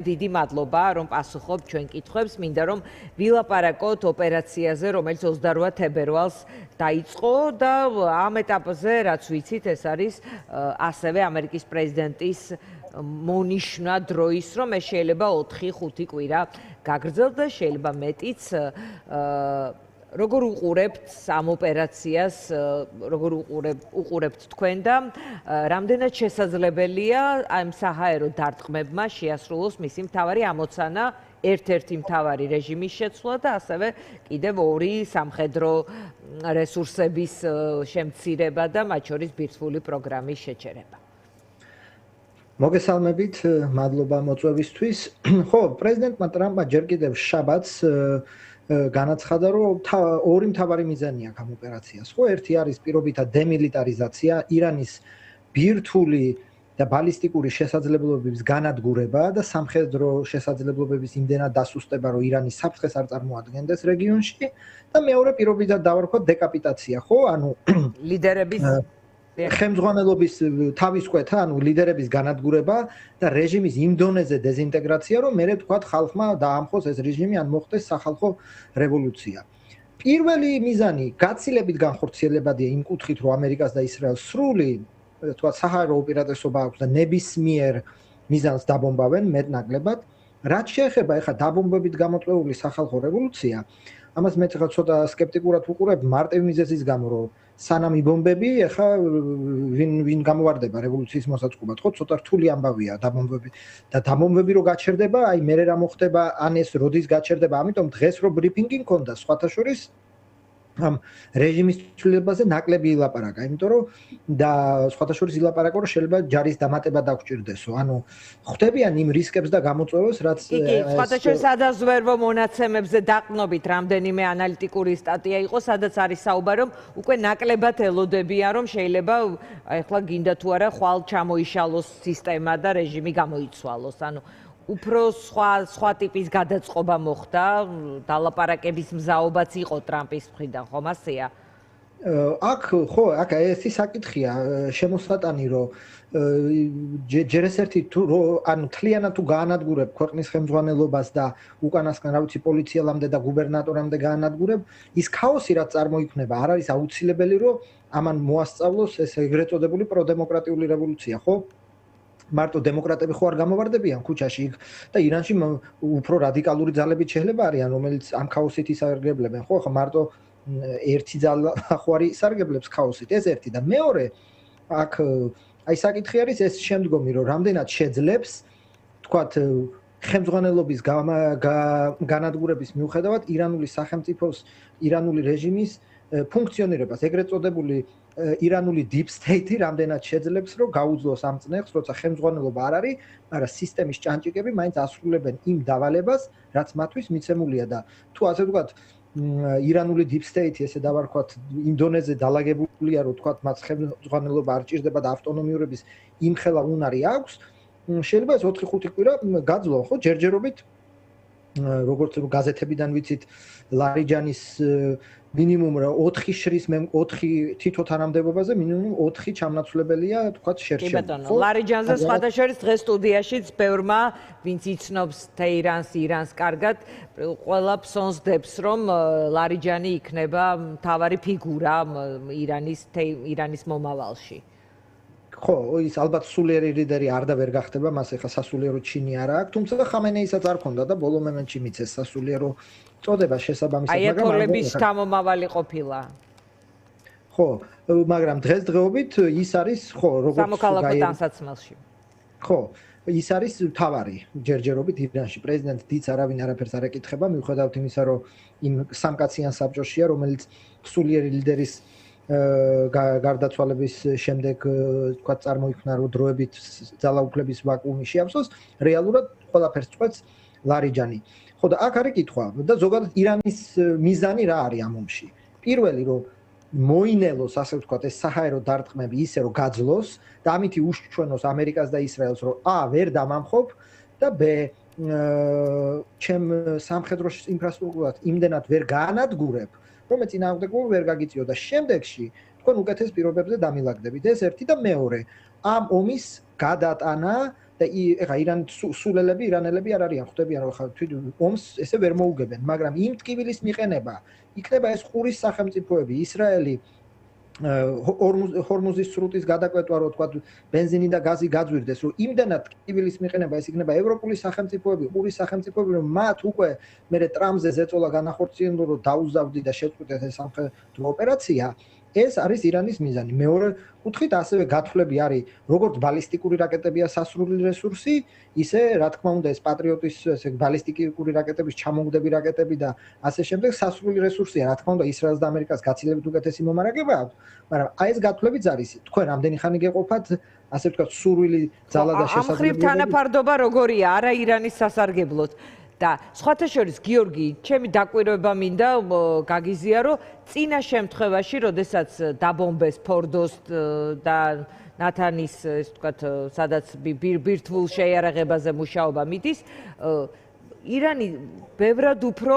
დიდი მადლობა, რომ პასუხობთ ჩვენ კითხვებს. მინდა რომ ვილაპარაკოთ ოპერაციაზე, რომელიც 28 თებერვალს დაიწყო და ამ ეტაპზე, რაც ვიცით, ეს არის ასევე ამერიკის პრეზიდენტის მონიშნა დროის, რომ ეს შეიძლება 4-5 კვირა გაგრძელდეს და შეიძლება მეტიც. Როგორ უყურებთ ამ ოპერაციას, როგორ უყურებთ თქვენ და რამდენად შესაძლებელია ამ საჰაერო დარტყმებმა შეასრულოს მისი მთავარი ამოცანა, ერთ-ერთი მთავარი რეჟიმის შეცვლა და ასევე კიდევ ორი სამხედრო რესურსების შემცირება და მათ შორის ბირთვული პროგრამის შეჩერება. მოგესალმებით, მადლობა მოწვევისთვის. ხო, პრეზიდენტმა ტრამპმა ჯერ კიდევ შაბათს განაცხადა, რომ ორი მთავარი მიზანი აქვს ამ ოპერაციას. ხო, ერთი არის პირობითად დემილიტარიზაცია, ირანის ბირთვული და ბალისტიკური შესაძლებლობების განადგურება და სამხედრო შესაძლებლობების იმდენად დასუსტება, რომ ირანის საფრთხეს არ წარმოადგენდეს რეგიონში და მეორე პირობითად დავარქვათ დეკაპიტაცია, ხო? ანუ ლიდერების ხელმძღვანელობის თავისკვეთა, ანუ ლიდერების განადგურება და რეჟიმის იმ დონეზე დეზინტეგრაცია, რომ მერე თქვათ ხალხმა დაამხოს ეს რეჟიმი, ან მოხდეს სახალხო რევოლუცია. პირველი მიზანი გაცილებით განხორციელებადია იმ კუთხით, რომ ამერიკას და ისრაელს სრული, თქვათ, საჰაერო უპირატესობა აქვს და ნებისმიერ მიზანს დაბომბავენ მეტნაკლებად. რაც შეეხება ეხლა დაბომბებით გამოწვეული სახალხო რევოლუცია, ამას მე ცოტა სკეპტიკურად ვუყურებ მარტივ მიზეზის გამო, რომ სანამ იბომბები, ეხლა ვინ გამოვარდება რევოლუციის მოსაწყობად, ხო, ცოტა რთული ამბავია დაბომბები და დაბომბები რო გაჩერდება, აი მერე რა მოხდება, ან ეს როდის გაჩერდება, ამიტომ დღეს რო ბრიფინგი მქონდა სხვათა შორის ამ რეჟიმის ცვლილებაზე ნაკლები ილაპარაკა, იმიტომ რომ და სხვათა შორის ილაპარაკა, რომ შეიძლება ჯარის დამატება დაგჭირდესო. ანუ ხვდებიან იმ რისკებს და გამოწვევებს, რაც კი, სხვათა შორის ადაზვერვო მონაცემებზე დაყნობით რამდენიმე ანალიტიკური სტატია იყო, სადაც არის საუბარი, რომ უკვე ნაკლებად ელოდებიან, რომ შეიძლება ახლა გინდა თუ არა ხვალ ჩამოიშალოს სისტემა და რეჟიმი გამოიცვალოს. ანუ უფრო სხვა ტიპის გადაწყობა მოხდა, დალაპარაკების მზაობაც იყო ტრამპის მხრიდან, ხომ ასეა? აქ ხო, აქ ესეთი საკითხია, შემოსატანი, რომ ჯერ ერთი თუ ანუ თლიანად თუ გაანადგურებ ქვეყნის ხელმძღვანელობას და უკანასკენ, რა ვიცი, პოლიციელამდე და გუბერნატორამდე გაანადგურებ, ის ქაოსი რაც წარმოიქმნება, არ არის აუცილებელი, რომ ამან მოასწავლოს ეს ეგრეთ წოდებული პროდემოკრატიული რევოლუცია, ხო? მარტო დემოკრატები ხო არ გამოვარდებიან ქუჩაში იქ და ირანში უფრო რადიკალური ძალები შეიძლება არიან, რომელიც ამ ქაოსით ისარგებლებენ, ხო? ხა მარტო ერთი ძალა ხო არ ისარგებლებს ქაოსით, ეს ერთი და მეორე აქ აი საკითხი არის ეს შემდგომი, რომ რამდენად შეძლებს, თქვათ, ხელმძღვანელობის განადგურების მიუხედავად ირანული სახელმწიფოს, ირანული რეჟიმის ფუნქციონირებას, ეგრეთ წოდებული ირანული deep state-ი რამდენად შეძლებს, რომ გაუძლოს ამ წნეხს, როცა ხელმძღვანელობა არ არის, მაგრამ სისტემის ჭანჭიკები მაინც ასრულებენ იმ დავალებას, რაც მათთვის მიცემულია და თუ ასე ვთქვათ, ირანული deep state-ი, ესე დავარქვათ, იმ დონეზე დალაგებულია, რომ თქვათ, მათ ხელმძღვანელობა არ ჭირდება და ავტონომიურების იმხელა უნარი აქვს, შეიძლება ეს 4-5 კვირა გაძლონ, ხო, ჯერჯერობით, როგორც გაზეთებიდან ვიცით, ლარიჯანის მინიმუმ 4 შრის 4 თითო თანამდებობაზე მინიმუმ 4 ჩამნაცვლებელია, თქვათ, შერჩევა. კი ბატონო, ლარიჯანზე სხვათა შორის დღეს სტუდიაშიც ბევრმა, ვინც იცნობს თეირანს, ირანს კარგად, ყველა ფსონს დებს, რომ ლარიჯანი იქნება მთავარი ფიგურა ირანის მომავალში. ხო, ის ალბათ სულიერი ლიდერი არ და ვერ გახდება, მას ეხლა სასულიერო ჩინი არ აქვს, თუმცა ხამენეისაც არ ქონდა და ბოლო მომენტში მიცეს სასულიერო წოდება შესაბამისად, მაგრამ აიათოლების შთამომავალი ყოფილა. ხო, მაგრამ დღესდღეობით ის არის, ხო, როგორც სამოქალაქო ტანსაცმელში. ხო, ის არის მთავარი ჯერჯერობით ირანში. პრეზიდენტ დიც არავინ არაფერს არ ეკითხება, მიუხედავად იმისა, რომ იმ სამკაციან საბჭოშია, რომელიც სულიერი ლიდერის გარდაცვალების შემდეგ თქვა წარმოიქმნა, რომ დროებით ძალაუფლების ვაკუუმი შეავსოს, რეალურად ყველაფერს წყვეტს ლარიჯანი. ხო და აქ არის კითხვა და ზოგადად ირანის მიზანი რა არის ამ ომში? პირველი, რომ მოინელოს, ასე ვთქვათ, ეს საჰაერო დარტყმები ისე, რომ გაძლოს და ამითი უშჩვენოს ამერიკას და ისრაელს, რომ ა ვერ დამამხობ და ბ ჩემ სამხედრო ინფრასტრუქტურას იმდენად ვერ გაანადგურებ, რომ ეწინააღმდეგობა ვერ გაგიწიო და შემდეგში თქვენ უკეთეს პირობებზე დამილაგდებით. ეს ერთი და მეორე, ამ ომის გადატანა და ეხა სულელები, ირანელები არ არიან, ხვდებიან რომ ხა თვით ომს ესე ვერ მოუგებენ, მაგრამ იმ ტკივილის მიყენება იქნება ეს ყურის სახელმწიფოები, ისრაელი ჰორმუზის სრუტის გადაკვეთვა რო თქვა ბენზინი და გაზი გაძვირდეს რომ იმდანაც ტკივილის მიყენება ეს იქნება ევროპული სახელმწიფოები, ყურის სახელმწიფოები რომ მათ უკვე მერე ტრამპზე ზეწოლა განახორციელონ რომ დაუზავდი და შეწყვიტეს ეს სამხედრო ოპერაცია ეს არის ირანის მიზანი. მეორე კუთხით ასევე გათვლები არის როგორც ბალისტიკური რაკეტებია სასრული რესურსი, ისე რა თქმა უნდა ეს პატრიოტის ესე ბალისტიკური რაკეტების ჩამოგდები რაკეტები და ასე შემდეგ სასრული რესურსია. რა თქმა უნდა ისრაელს და ამერიკას გაცილებით უკეთესი მომარაგება აქვს, მაგრამ აი ეს გათვლებიც არის. თქვენ რამდენი ხანი გეყოფათ ასე ვთქვათ სურვილი ძალა და შესაძლებლობა. ამ ხრივ თანაფარდობა როგორია არა ირანის სასარგებლოდ? და სხვათა შორის გიორგი, ჩემი დაკვირვება მინდა გაგიზიარო წინა შემთხვევაში, როდესაც დაბომბეს ფორდოს და ნათანის, ეს ვთქვათ, სადაც ბირთვულ შეიარაღებაზე მუშაობა მიდის, ირანი ბევრად უფრო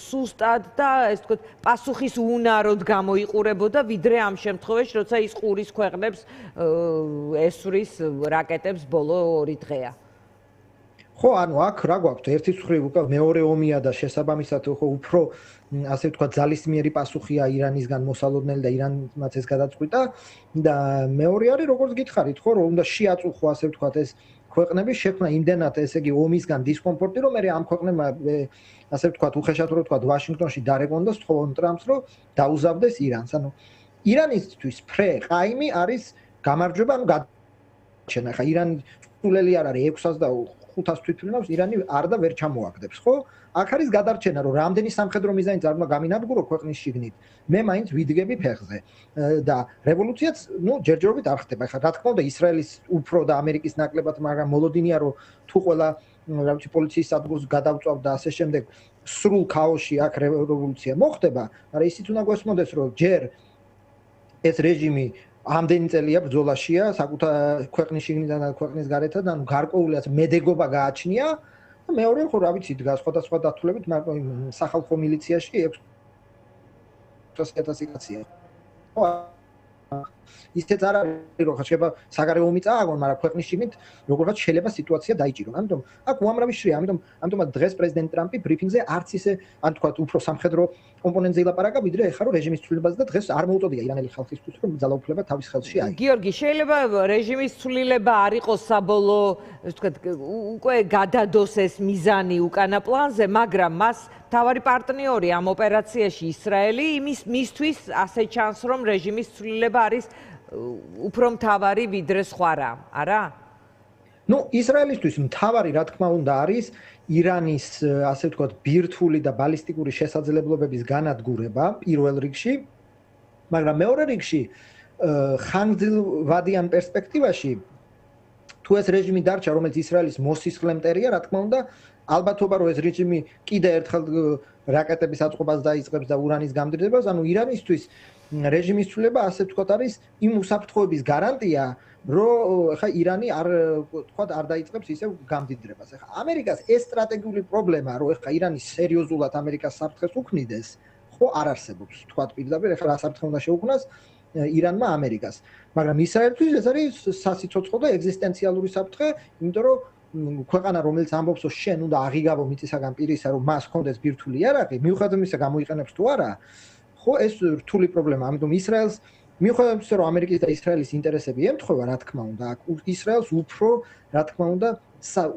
სუსტად და ეს ვთქვათ, პასუხისუნაროდ გამოიყურებოდა, ვიდრე ამ შემთხვევაში, როცა ის ყურის ქვეყნებს ესვრის რაკეტებს ბოლო 2 დღეა. ხო, ანუ აქ რა გვაქვს? ერთი მხრივ უკვე მეორე ომია და შესაბამისად ხო უფრო ასე ვთქვათ ძალისმიერი პასუხია ირანისგან მოსალოდნელი და ირანმაც ეს გადაწყვიტა და მეორე არის როგორც გითხარით ხო, რომ უნდა შეაწუხო ასე ვთქვათ ეს ქვეყნები შექმნა იმდენად ესე იგი ომისგან დისკომფორტი რომ მე ამ ქვეყნებმა ასე ვთქვათ უხეშად რო ვთქვათ ვაშინგტონში დარეგონდოს თხოვონ ტრამპს რომ დაუზავდეს ირანს. ანუ ირანისთვის ფრე ყაიმი არის გამარჯვება, ანუ გადაჩენა. ხა ირანი სულელი არ არის 605 თვითმფრინავს ირანი არ და ვერ ჩამოაგდებს, ხო? აქ არის გადარჩენა, რომ რამდენი სამხედრო მიზანი წარმო გამინადგურო ქვეყნის შიგნით. მე მაინც ვიდგები ფეხზე. და რევოლუციაც, ჯერჯერობით არ ხდება. ხა რა თქმა უნდა, ისრაელის უფრო და ამერიკის ნაკლებად, მაგრამ მოლოდინია, რომ თუ ყველა რა ვიცი პოლიციის სადგურს გადავწვავ და ასე შემდეგ სრულ ქაოსში აქ რევოლუცია მოხდება, მაგრამ ისიც უნდა გვესმოდეს, რომ ჯერ ეს რეჟიმი ამდენი წელია ბრძოლაშია საკუთარ ქვეყნის შიგნიდან და ქვეყნის გარეთად, ანუ გარკვეულად მედეგობა გააჩნია და მეორე ხო რა ვიცი დგას სხვადასხვა დათვლებით, მაგრამ სახალხო მილიციაში 600,000 კაცია. ხო ისეც არ არის რომ ხება საგარეო ომი წააგონ, მაგრამ ქვეყნის შიგნით როგორღაც შეიძლება სიტუაცია დაიჭირონ. ამიტომ აქ უამრავი შრია, ამიტომაც დღეს პრეზიდენტ ტრამპი ბრიფინგზე არც ისე ან თქვა უფრო სამხედრო კომპონენტზე ილაპარაკა, ვიდრე ეხლა რომ რეჟიმის ცვლილებაზე და დღეს არ მოუწოდია ირანელი ხალხისთვის რომ ძალაუფლება თავის ხელში აიღოს. გიორგი, შეიძლება რეჟიმის ცვლილება არ იყოს საბოლოო, ვთქვათ, უკვე გადადოს ეს მიზანი უკანა პლანზე, მაგრამ მას თავარი პარტნიორი ამ ოპერაციაში ისრაელი, მისთვის ასე ჩანს, რომ რეჟიმის ცვლილება არის უფრო მთავარი ვიდრე სხვა რა, არა? ისრაელისთვის მთავარი რა თქმა უნდა არის ირანის ასე ვთქვათ ბირთვული და ბალისტიკური შესაძლებლობების განადგურება პირველ რიგში, მაგრამ მეორე რიგში ხანგრძლივადიან პერსპექტივაში თუ ეს რეჟიმი დარჩა, რომელიც ისრაელის მოსისხლე მტერია, რა თქმა უნდა, ალბათობა რომ ეს რეჟიმი კიდე ერთხელ რაკეტების აწყობას დაიწყებს და ურანის გამდიდრებას, ანუ ირანისთვის რეჟიმის ცვლილება ასე ვთქვათ არის იმ უსაფრთხოების გარანტია, რომ ხა ირანი არ ვთქვათ არ დაიწყებს ისევ გამდიდრებას. ხა ამერიკას ეს სტრატეგიული პრობლემა, რომ ხა ირანი სერიოზულად ამერიკას საფრთხეს უქმნიდეს, ხო არ არსებობს. ვთქვათ პირდაპირ ხა რა საფრთხე უნდა შეუქმნას ირანმა ამერიკას. მაგრამ ისრაელთვის ეს არის სასიცოცხლო და ეგზისტენციალური საფრთხე, იმიტომ რომ ქვეყანა რომელიც ამბობს რომ შენ უნდა აღიგავო მიწისაგან პირისა რომ მას ჰქონდეს ბირთვული იარაღი, მიუხედავად იმისა გამოიყენებს თუ არა, ხო ეს რთული პრობლემა. ამიტომ ისრაელს მიუხედავად იმისა რომ ამერიკის და ისრაელის ინტერესები ემთხვევა, რა თქმა უნდა, ისრაელს უფრო რა თქმა უნდა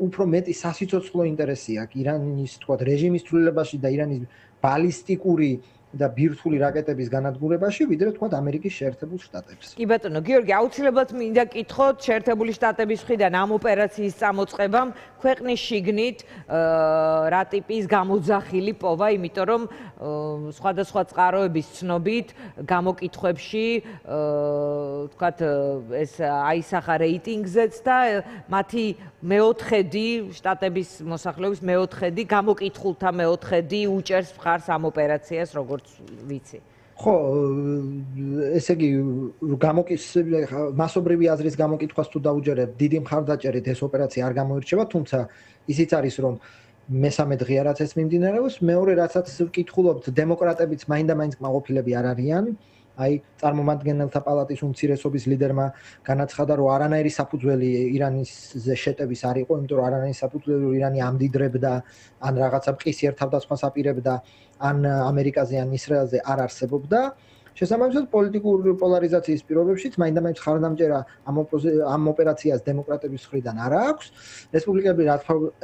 უფრო მეტი სასიცოცხლო ინტერესი აქვს ირანის თქვათ რეჟიმის ცვლილებაში და ირანის ბალისტიკური და ბირთვული რაკეტების განადგურებაში, ვიდრე თქვათ ამერიკის შეერთებულ შტატებს. კი ბატონო, გიორგი, აუცილებლად მინდა კითხოთ შეერთებული შტატების მხრიდან ამ ოპერაციის წამოწყებამ ქვეყნის შიგნით რა ტიპის გამოძახილი პოვა, იმიტომ რომ სხვადასხვა წყაროების ცნობით გამოკითხვებში თქვათ ეს აისახა რეიტინგზეც და მათი მეოთხედი შტატების მოსახლეობის მეოთხედი გამოკითხულთა მეოთხედი უჭერს მხარს ამ ოპერაციას როგორც ვიცი. ხო, ესე იგი მასობრივი აზრის გამოკითხვას თუ დაუჯერებ, დიდი მხარდაჭერით ეს ოპერაცია არ გამოირჩევა, თუმცა ისიც არის რომ მესამე დღეა რაც ეს მიმდინარეობს, მეორე რასაც ვკითხულობთ, დემოკრატებიც მაინდა-მაინც კმაყოფილები არ არიან აი წარმომადგენელთა პალატის უმცირესობის ლიდერმა განაცხადა, რომ არანაირი საფუძველი ირანისზე შეტევის არ იყო, იმიტომ რომ არანაირი საფუძველი ირანი ამდიდრებდა, ან რაღაცა მყისიერ თავდასხმას აპირებდა, ან ამერიკაზე ან ისრაელზე არ არსებობდა. შესაბამისად, პოლიტიკურ პოლარიზაციის პირობებშიც მაინდა-მაინც ხარდამჭერა ამ ოპერაციას დემოკრატების მხრიდან არ აქვს. რესპუბლიკელები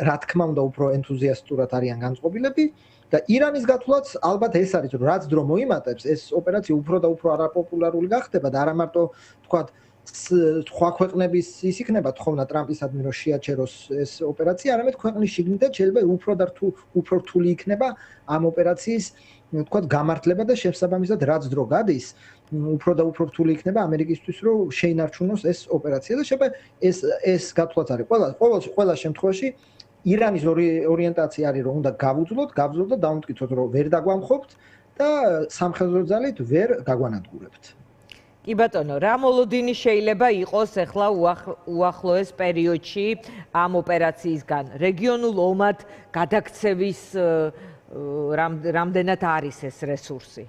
რა თქმა უნდა უფრო ენთუზიასტურად არიან განწყობილები და ირანის გათვლაც ალბათ ეს არის, რომ რაც დრო მოიმატებს, ეს ოპერაცია უფრო და უფრო არაპოპულარული გახდება და არა მარტო თქვათ სხვა ქვეყნების ის იქნება თხოვნა ტრამპისადმი რომ შეაჩეროს ეს ოპერაცია, არამედ ქვეყნის შიგნითაც შეიძლება უფრო რთული იქნება ამ ოპერაციის თქვათ გამართლება და შესაბამისად რაც დრო გადის, უფრო და უფრო რთული იქნება ამერიკისთვის რომ შეინარჩუნოს ეს ოპერაცია და შეიძლება ეს გათვლაც არის. ყველა შემთხვევაში ირანის ორიენტაცია არის რომ უნდა გავუძლოთ და დავუმტკიცოთ რომ ვერ დაგვამხობთ და სამხედრო ძალით ვერ გაგვანადგურებთ. კი ბატონო, რა მოლოდინი შეიძლება იყოს ახლა უახლოეს პერიოდში ამ ოპერაციისგან? რეგიონულ ომად გადაქცევის რამდენად არის ეს რესურსი?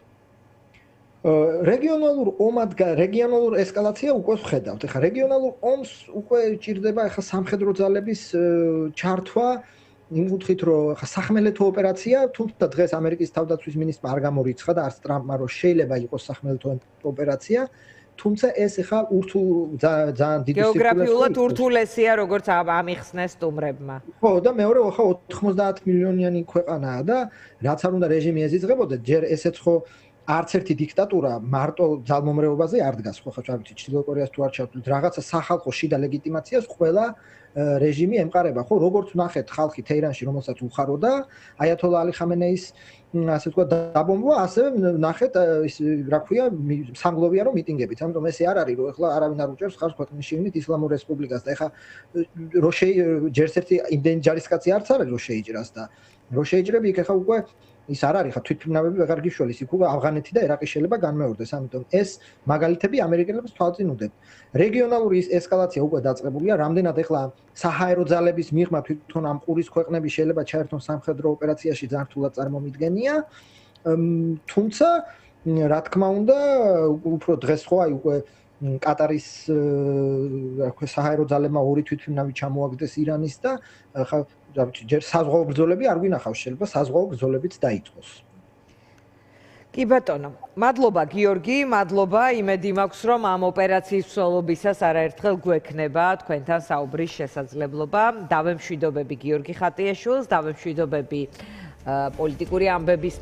რეგიონალურ ესკალაცია უკვე ვხედავთ. ეხლა რეგიონალურ ომს უკვე ჭირდება ეხლა სამხედრო ძალების ჩართვა, იმ კუთხით რომ ეხლა სახმელეთო ოპერაცია, თუმცა დღეს ამერიკის თავდაცვის მინისტრმა არ გამორიცხა და არც ტრამპმა რომ შეიძლება იყოს სახმელეთო ოპერაცია, თუმცა ეს ეხლა ძალიან დიდი გეოგრაფიულად ურთულესია, როგორც ამიხსნეს სტუმრებმა. ხო, და მეორე ეხლა 90 მილიონიანი ქვეყანაა და რაც არ უნდა რეჟიმი ეზიძღებოდა, ჯერ ესეც ხო არც ერთი დიქტატურა მარტო ძალმომრეობაზე არ დგას, ხო ხარ ვიცი, ჩრდილოეთ კორეას თუ არ ჩავთვლით, რაღაცა სახალხო შიდა ლეგიტიმაციას ყველა რეჟიმი ემყარება, ხო, როგორც ნახეთ ხალხი თეირანში, რომელსაც უხაროდა აიათოლა ალი ხამენეის ასე ვთქვათ დაბომბვა, ასევე ნახეთ ის რა ქვია, სამგლოვია რომ მიტინგებით, ამიტომ ესე არ არის, რომ ეხლა არავინ არ უჭერს ხარს ქვეყნის შიგნით ისლამურ რესპუბლიკას და ეხლა ჯერს ერთი იმდენი ჯარისკაცი არც არის რომ შეიჭრას და რომ შეიჭრები იქ ეხლა უკვე ის არ არის ხა თვითმფრინავები ვეღარ გიშველის, იქ უკვე ავღანეთი და ერაყის შეიძლება განმეორდეს, ამიტომ ეს მაგალითები ამერიკელებს თვალწინ უდებთ. რეგიონალური ესკალაცია უკვე დაწყებულია, რამდენად ეხლა საჰაერო ძალების მიღმა თვითონ ამ ყურის ქვეყნები შეიძლება ჩაერთონ სამხედრო ოპერაციაში ძალიან რთულად წარმომიდგენია, თუმცა რა თქმა უნდა, უფრო დღეს ხო აი უკვე კატარის საჰაერო ძალებმა ორი თვითმფრინავი ჩამოაგდეს ირანის და ხა ჯერ საზღვაო ბრძოლები არ გვინახავს, შეიძლება საზღვაო ბრძოლებიც დაიწყოს. კი ბატონო, მადლობა გიორგი, მადლობა, იმედი მაქვს რომ ამ ოპერაციის მსვლელობისას არაერთხელ გვექნება თქვენთან საუბრის შესაძლებლობა. დავემშვიდობები გიორგი ხატიაშვილს, დავემშვიდობები პოლიტიკური ამბების